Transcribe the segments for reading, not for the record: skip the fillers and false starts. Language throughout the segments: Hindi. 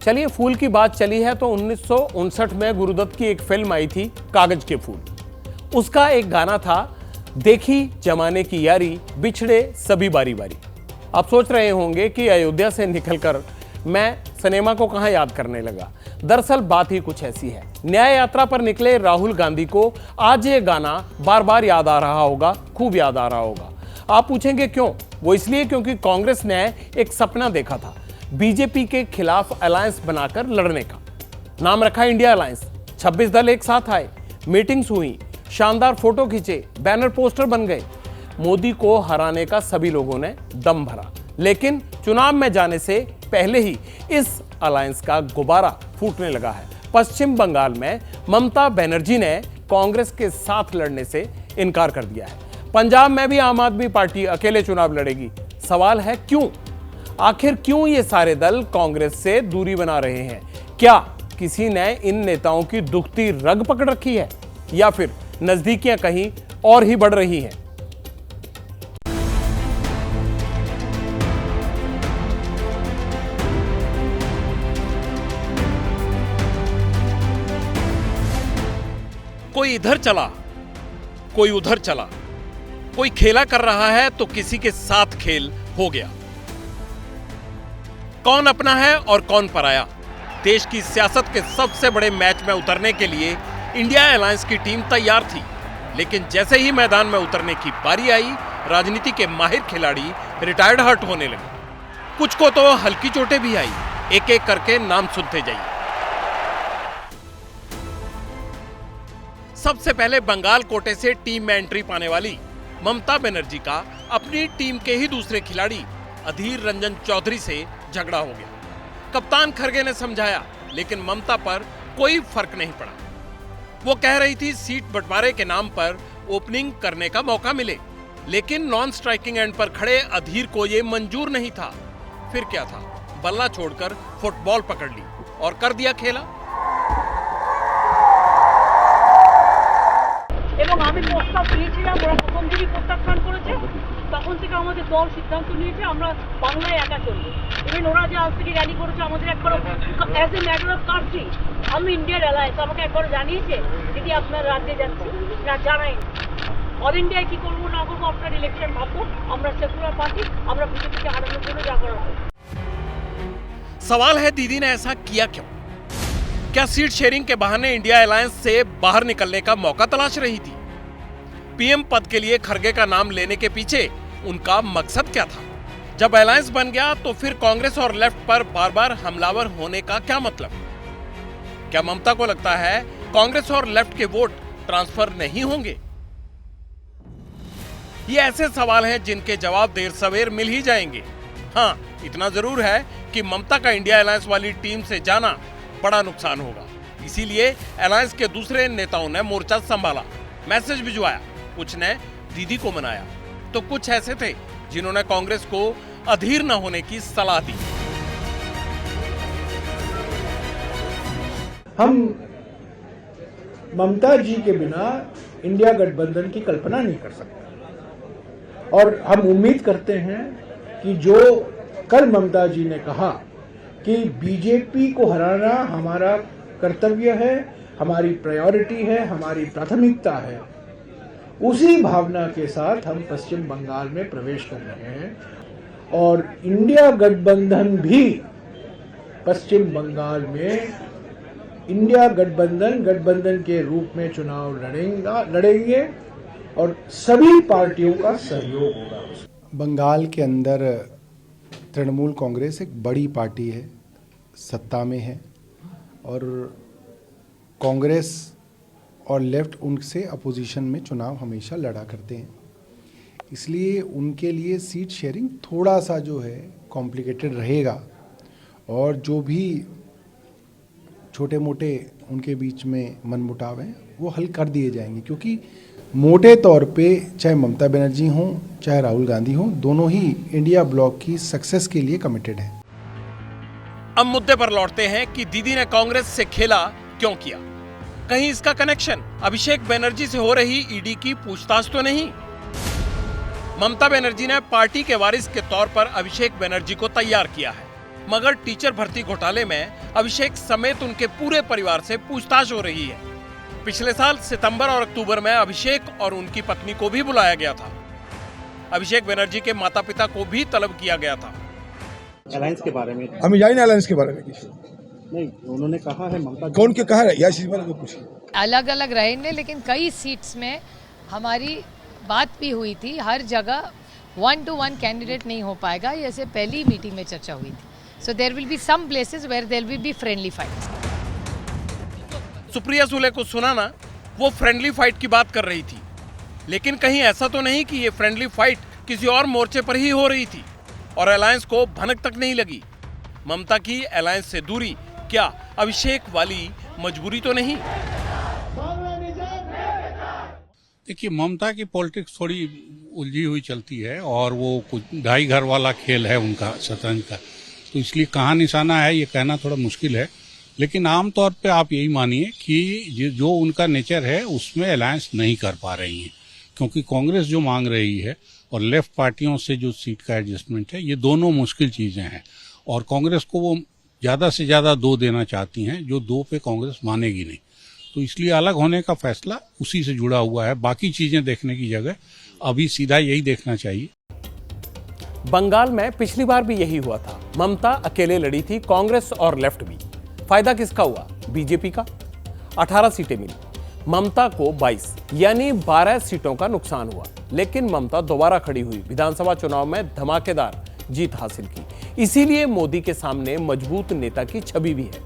चलिए, फूल की बात चली है तो 1959 में गुरुदत्त की एक फिल्म आई थी कागज के फूल। उसका एक गाना था, देखी जमाने की यारी बिछड़े सभी बारी बारी। आप सोच रहे होंगे कि अयोध्या से निकलकर मैं सिनेमा को कहां याद करने लगा। दरअसल बात ही कुछ ऐसी है। न्याय यात्रा पर निकले राहुल गांधी को आज ये गाना बार बार याद आ रहा होगा, खूब याद आ रहा होगा। आप पूछेंगे क्यों? वो इसलिए क्योंकि कांग्रेस ने एक सपना देखा था, बीजेपी के खिलाफ अलायंस बनाकर लड़ने का। नाम रखा इंडिया अलायंस। 26 दल एक साथ आए, मीटिंग्स हुई, शानदार फोटो खींचे, बैनर पोस्टर बन गए। मोदी को हराने का सभी लोगों ने दम भरा, लेकिन चुनाव में जाने से पहले ही इस अलायंस का गुब्बारा फूटने लगा है। पश्चिम बंगाल में ममता बनर्जी ने कांग्रेस के साथ लड़ने से इनकार कर दिया है। पंजाब में भी आम आदमी पार्टी अकेले चुनाव लड़ेगी। सवाल है क्यों? आखिर क्यों ये सारे दल कांग्रेस से दूरी बना रहे हैं? क्या किसी ने इन नेताओं की दुखती रग पकड़ रखी है या फिर नजदीकियां कहीं और ही बढ़ रही हैं? कोई इधर चला, कोई उधर चला, कोई खेला कर रहा है तो किसी के साथ खेल हो गया। कौन अपना है और कौन पराया? देश की सियासत के सबसे बड़े मैच में उतरने के लिए इंडिया अलायंस की टीम तैयार थी, लेकिन जैसे ही मैदान में उतरने की बारी आई, राजनीति के माहिर खिलाड़ी रिटायर्ड हर्ट होने लगे। कुछ को तो हल्की चोटें भी आई। एक एक करके नाम सुनते जाइए। सबसे पहले बंगाल कोटे से टीम में एंट्री पाने वाली ममता बनर्जी का अपनी टीम के ही दूसरे खिलाड़ी अधीर रंजन चौधरी से झगड़ा हो गया। कप्तान खरगे ने समझाया, लेकिन ममता पर कोई फर्क नहीं पड़ा। वो कह रही थी सीट बंटवारे के नाम पर ओपनिंग करने का मौका मिले, लेकिन नॉन स्ट्राइकिंग एंड पर खड़े अधीर को यह मंजूर नहीं था। फिर क्या था, बल्ला छोड़कर फुटबॉल पकड़ ली और कर दिया खेला। এবং আমি প্রস্তাব দিয়েছিলাম, ওরা প্রথম দিনই প্রত্যাখ্যান করেছে। তখন থেকে আমাদের দল সিদ্ধান্ত নিয়েছে আমরা বাংলায় একা চলবো। ইভেন ওরা যে আজ থেকে র্যালি করেছে, আমাদের একবার as a matter of country আমি ইন্ডিয়ার অ্যালায়েন্স আমাকে একবার জানিয়েছে দিদি আপনার রাজ্যে যাচ্ছি না, জানাই অল ইন্ডিয়ায় কি করবো না করবো আপনার ইলেকশন ভাববো। আমরা সেকুলার পার্টি, আমরা বিজেপিকে হারানোর জন্য যা করার হবে। सवाल है, दीदी ने ऐसा किया क्यों? क्या सीट शेयरिंग के बहाने इंडिया अलायंस से बाहर निकलने का मौका तलाश रही थी? पीएम पद के लिए खरगे का नाम लेने के पीछे उनका मकसद क्या था? जब अलायंस बन गया तो फिर कांग्रेस और लेफ्ट पर बार बार हमलावर होने का क्या मतलब? क्या ममता को लगता है कांग्रेस और लेफ्ट के वोट ट्रांसफर नहीं होंगे? ये ऐसे सवाल हैं जिनके जवाब देर सवेर मिल ही जाएंगे। हाँ, इतना जरूर है कि ममता का इंडिया अलायंस वाली टीम से जाना बड़ा नुकसान होगा। इसीलिए अलायंस के दूसरे नेताओं ने मोर्चा संभाला, मैसेज भिजवाया। कुछ ने दीदी को मनाया तो कुछ ऐसे थे जिन्होंने कांग्रेस को अधीर न होने की सलाह दी। हम ममता जी के बिना इंडिया गठबंधन की कल्पना नहीं कर सकते और हम उम्मीद करते हैं कि जो कल ममता जी ने कहा कि बीजेपी को हराना हमारा कर्तव्य है, हमारी प्रायोरिटी है, हमारी प्राथमिकता है, उसी भावना के साथ हम पश्चिम बंगाल में प्रवेश कर रहे हैं और इंडिया गठबंधन भी पश्चिम बंगाल में इंडिया गठबंधन के रूप में चुनाव लड़ेंगे और सभी पार्टियों का सहयोग होगा। बंगाल के अंदर तृणमूल कांग्रेस एक बड़ी पार्टी है, सत्ता में है और कांग्रेस और लेफ्ट उनसे अपोजिशन में चुनाव हमेशा लड़ा करते हैं। इसलिए उनके लिए सीट शेयरिंग थोड़ा सा जो है कॉम्प्लिकेटेड रहेगा और जो भी छोटे मोटे उनके बीच में मनमुटाव हैं वो हल कर दिए जाएंगे, क्योंकि मोटे तौर पे चाहे ममता बनर्जी हों चाहे राहुल गांधी हों, दोनों ही इंडिया ब्लॉक की सक्सेस के लिए कमिटेड हैं। अब मुद्दे पर लौटते हैं कि दीदी ने कांग्रेस से खेला क्यों किया। कहीं इसका कनेक्शन अभिषेक बनर्जी से हो रही ईडी की पूछताछ तो नहीं? ममता बनर्जी ने पार्टी के वारिस के तौर पर अभिषेक बनर्जी को तैयार किया है। मगर टीचर भर्ती घोटाले में अभिषेक समेत उनके पूरे परिवार से पूछताछ हो रही है। पिछले साल सितंबर और अक्टूबर में अभिषेक और उनकी पत्नी को भी बुलाया गया था। अभिषेक बनर्जी के माता पिता को भी तलब किया गया था। अलायंस के बारे में हमें जाने अलायंस के बारे में किसी नहीं, उन्होंने कहा है ममता कौन के कहा है या इस बारे में पूछिए। अलग अलग रहेंगे, लेकिन कई सीट्स में हमारी बात भी हुई थी। हर जगह 1-to-1 कैंडिडेट नहीं हो पाएगा, ये ऐसे पहली मीटिंग में चर्चा हुई थी। So there will be some places where there will be friendly fights. Supriya Sule को सुना ना, वो फ्रेंडली फाइट की बात कर रही थी, लेकिन कहीं ऐसा तो नहीं कि ये फ्रेंडली फाइट किसी और मोर्चे पर ही हो रही थी और अलायंस को भनक तक नहीं लगी। ममता की अलायंस से दूरी क्या अभिषेक वाली मजबूरी तो नहीं? देखिए, ममता की पॉलिटिक्स थोड़ी उलझी हुई चलती है और वो कुछ ढाई घर वाला खेल है उनका शतरंज का, तो इसलिए कहाँ निशाना है ये कहना थोड़ा मुश्किल है। लेकिन आमतौर पे आप यही मानिए कि जो उनका नेचर है उसमें अलायंस नहीं कर पा रही हैं, क्योंकि कांग्रेस जो मांग रही है और लेफ्ट पार्टियों से जो सीट का एडजस्टमेंट है, ये दोनों मुश्किल चीजें हैं और कांग्रेस को वो ज्यादा से ज्यादा 2 देना चाहती हैं, जो 2 पे कांग्रेस मानेगी नहीं। तो इसलिए अलग होने का फैसला उसी से जुड़ा हुआ है। बाकी चीजें देखने की जगह अभी सीधा यही देखना चाहिए। बंगाल में पिछली बार भी यही हुआ था। ममता अकेले लड़ी थी, कांग्रेस और लेफ्ट भी। फायदा किसका हुआ? बीजेपी का। 18 सीटें मिली, ममता को 22 यानी 12 सीटों का नुकसान हुआ। लेकिन ममता दोबारा खड़ी हुई, विधानसभा चुनाव में धमाकेदार जीत हासिल की। इसीलिए मोदी के सामने मजबूत नेता की छवि भी है।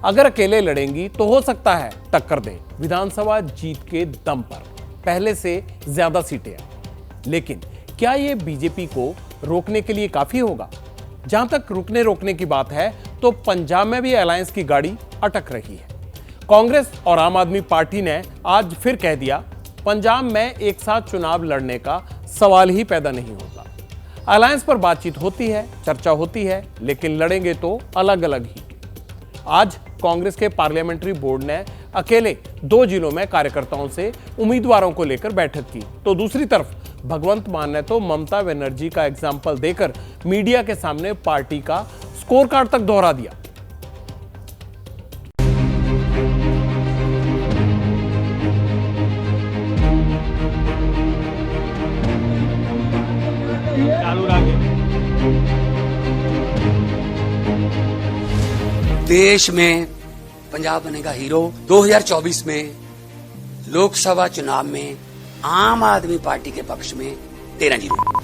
अगर अकेले लड़ेंगी तो हो सकता है टक्कर दें विधानसभा जीत के दम पर, पहले से ज्यादा सीटें हैं। लेकिन क्या यह बीजेपी को रोकने के लिए काफी होगा? जहां तक रुकने रोकने की बात है तो पंजाब में भी अलायंस की गाड़ी अटक रही है। कांग्रेस और आम आदमी पार्टी ने आज फिर कह दिया, पंजाब में एक साथ चुनाव लड़ने का सवाल ही पैदा नहीं होता। अलायंस पर बातचीत होती है, चर्चा होती है, लेकिन लड़ेंगे तो अलग अलग ही। आज कांग्रेस के पार्लियामेंट्री बोर्ड ने अकेले 2 जिलों में कार्यकर्ताओं से उम्मीदवारों को लेकर बैठक की, तो दूसरी तरफ भगवंत मान ने तो ममता बनर्जी का एग्जाम्पल देकर मीडिया के सामने पार्टी का स्कोर कार्ड तक दोहरा दिया। देश में पंजाब बनेगा हीरो। 2024 में लोकसभा चुनाव में आम आदमी पार्टी के पक्ष में 13-0।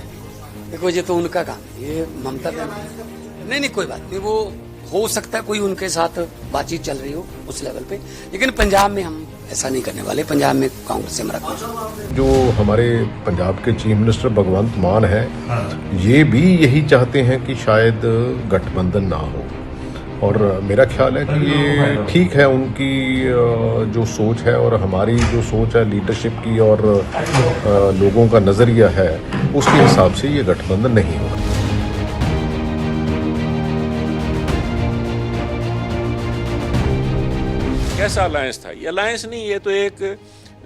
देखो, ये तो उनका काम है, ये ममता नहीं कोई बात नहीं, वो हो सकता है कोई उनके साथ बातचीत चल रही हो उस लेवल पे, लेकिन पंजाब में हम ऐसा नहीं करने वाले। पंजाब में कांग्रेस से हमारा कुछ। जो हमारे पंजाब के चीफ मिनिस्टर भगवंत मान है, ये भी यही चाहते हैं कि शायद गठबंधन ना हो, और मेरा ख्याल है कि ये ठीक है उनकी जो सोच है और हमारी जो सोच है लीडरशिप की और लोगों का नज़रिया है, उसके हिसाब से ये गठबंधन नहीं होगा। कैसा अलायंस था? ये अलायंस नहीं, ये तो एक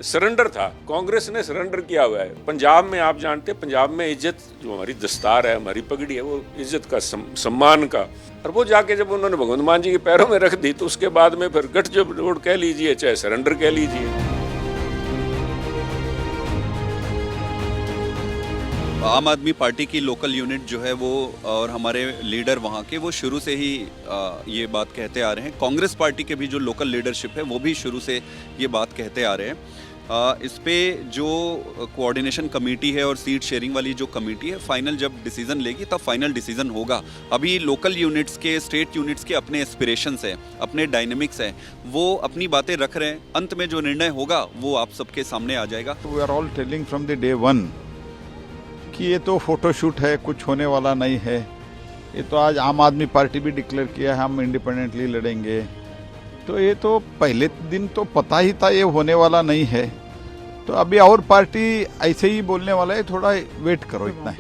सरेंडर था। कांग्रेस ने सरेंडर किया हुआ है। पंजाब में आप जानते हैं, पंजाब में इज्जत, जो हमारी दस्तार है, हमारी पगड़ी है, वो इज्जत का, सम्मान का, और वो जाके जब उन्होंने भगवंत मान जी के पैरों में रख दी, तो उसके बाद में फिर गठजोड़ कह लीजिए चाहे सरेंडर कह लीजिए। आम आदमी पार्टी की लोकल यूनिट जो है वो और हमारे लीडर वहाँ के, वो शुरू से ही ये बात कहते आ रहे हैं। कांग्रेस पार्टी के भी जो लोकल लीडरशिप है वो भी शुरू से ये बात कहते आ रहे हैं। इस पे जो कोऑर्डिनेशन कमेटी है और सीट शेयरिंग वाली जो कमेटी है, फाइनल जब डिसीजन लेगी तब फाइनल डिसीजन होगा। अभी लोकल यूनिट्स के, स्टेट यूनिट्स के अपने एस्पिरेशंस हैं, अपने डायनेमिक्स हैं, वो अपनी बातें रख रहे हैं। अंत में जो निर्णय होगा वो आप सबके सामने आ जाएगा। We are all telling from the day 1 कि ये तो फोटोशूट है, कुछ होने वाला नहीं है। ये तो आज आम आदमी पार्टी भी डिक्लेयर किया है हम इंडिपेंडेंटली लड़ेंगे, तो ये तो पहले दिन तो पता ही था ये होने वाला नहीं है। तो अभी और पार्टी ऐसे ही बोलने वाला है, थोड़ा वेट करो, इतना है।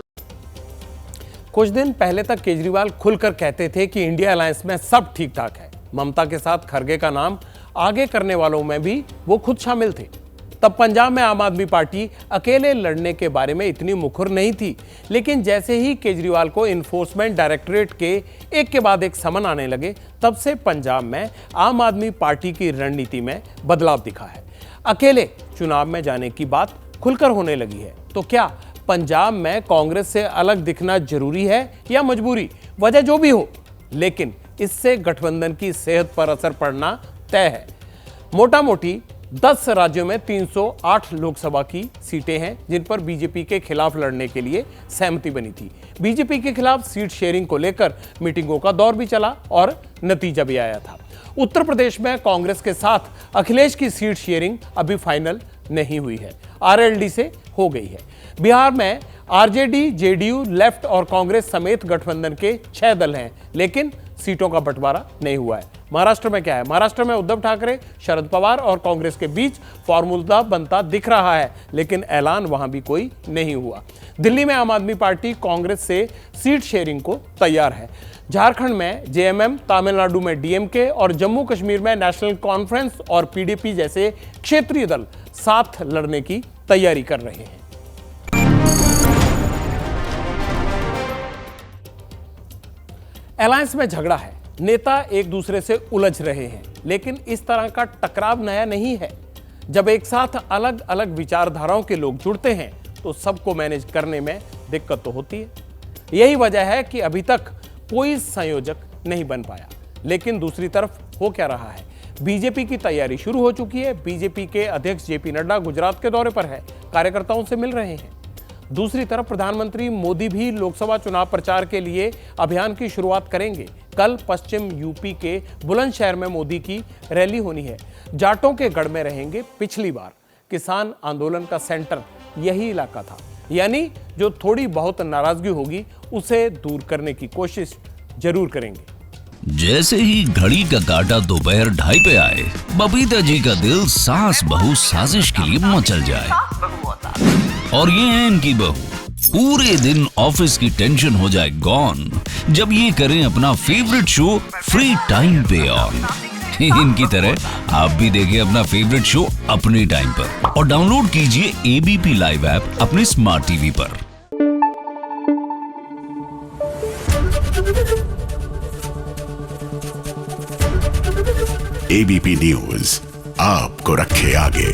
कुछ दिन पहले तक केजरीवाल खुलकर कहते थे कि इंडिया अलायंस में सब ठीक ठाक है। ममता के साथ खरगे का नाम आगे करने वालों में भी वो खुद शामिल थे। तब पंजाब में आम आदमी पार्टी अकेले लड़ने के बारे में इतनी मुखर नहीं थी, लेकिन जैसे ही केजरीवाल को इन्फोर्समेंट डायरेक्टरेट के एक के बाद एक समन आने लगे, तब से पंजाब में आम आदमी पार्टी की रणनीति में बदलाव दिखा है। अकेले चुनाव में जाने की बात खुलकर होने लगी है। तो क्या पंजाब में कांग्रेस से अलग दिखना जरूरी है या मजबूरी? वजह जो भी हो, लेकिन इससे गठबंधन की सेहत पर असर पड़ना तय है। मोटा मोटी 10 राज्यों में 308 लोकसभा की सीटें हैं जिन पर बीजेपी के खिलाफ लड़ने के लिए सहमति बनी थी। बीजेपी के खिलाफ सीट शेयरिंग को लेकर मीटिंगों का दौर भी चला और नतीजा भी आया था। उत्तर प्रदेश में कांग्रेस के साथ अखिलेश की सीट शेयरिंग अभी फाइनल नहीं हुई है, आरएलडी से हो गई है। बिहार में आरजेडी, जेडीयू, लेफ्ट और कांग्रेस समेत गठबंधन के 6 दल हैं, लेकिन सीटों का बंटवारा नहीं हुआ है। महाराष्ट्र में क्या है? महाराष्ट्र में उद्धव ठाकरे, शरद पवार और कांग्रेस के बीच फॉर्मूला बनता दिख रहा है, लेकिन ऐलान वहां भी कोई नहीं हुआ। दिल्ली में आम आदमी पार्टी कांग्रेस से सीट शेयरिंग को तैयार है। झारखंड में जेएमएम, तमिलनाडु में डीएमके और जम्मू कश्मीर में नेशनल कॉन्फ्रेंस और पीडीपी जैसे क्षेत्रीय दल साथ लड़ने की तैयारी कर रहे हैं। अलायंस में झगड़ा है, नेता एक दूसरे से उलझ रहे हैं, लेकिन इस तरह का टकराव नया नहीं है। जब एक साथ अलग अलग विचारधाराओं के लोग जुड़ते हैं तो सबको मैनेज करने में दिक्कत तो होती है। यही वजह है कि अभी तक कोई संयोजक नहीं बन पाया। लेकिन दूसरी तरफ हो क्या रहा है? बीजेपी की तैयारी शुरू हो चुकी है। बीजेपी के अध्यक्ष जेपी नड्डा गुजरात के दौरे पर है, कार्यकर्ताओं से मिल रहे हैं। दूसरी तरफ प्रधानमंत्री मोदी भी लोकसभा चुनाव प्रचार के लिए अभियान की शुरुआत करेंगे। कल पश्चिम यूपी के बुलंदशहर में मोदी की रैली होनी है। जाटों के गढ़ में रहेंगे। पिछली बार किसान आंदोलन का सेंटर यही इलाका था, यानी जो थोड़ी बहुत नाराजगी होगी उसे दूर करने की कोशिश जरूर करेंगे। जैसे ही घड़ी का काटा दोपहर 2:30 पे आए, बबीता जी का दिल सास बहू साजिश के लिए मचल जाए। और ये है इनकी बहू, पूरे दिन ऑफिस की टेंशन हो जाए गॉन जब ये करें अपना फेवरेट शो फ्री टाइम पे ऑन। इनकी तरह आप भी देखें अपना फेवरेट शो अपने टाइम पर और डाउनलोड कीजिए एबीपी लाइव ऐप अपने स्मार्ट टीवी पर। एबीपी न्यूज आपको रखे आगे।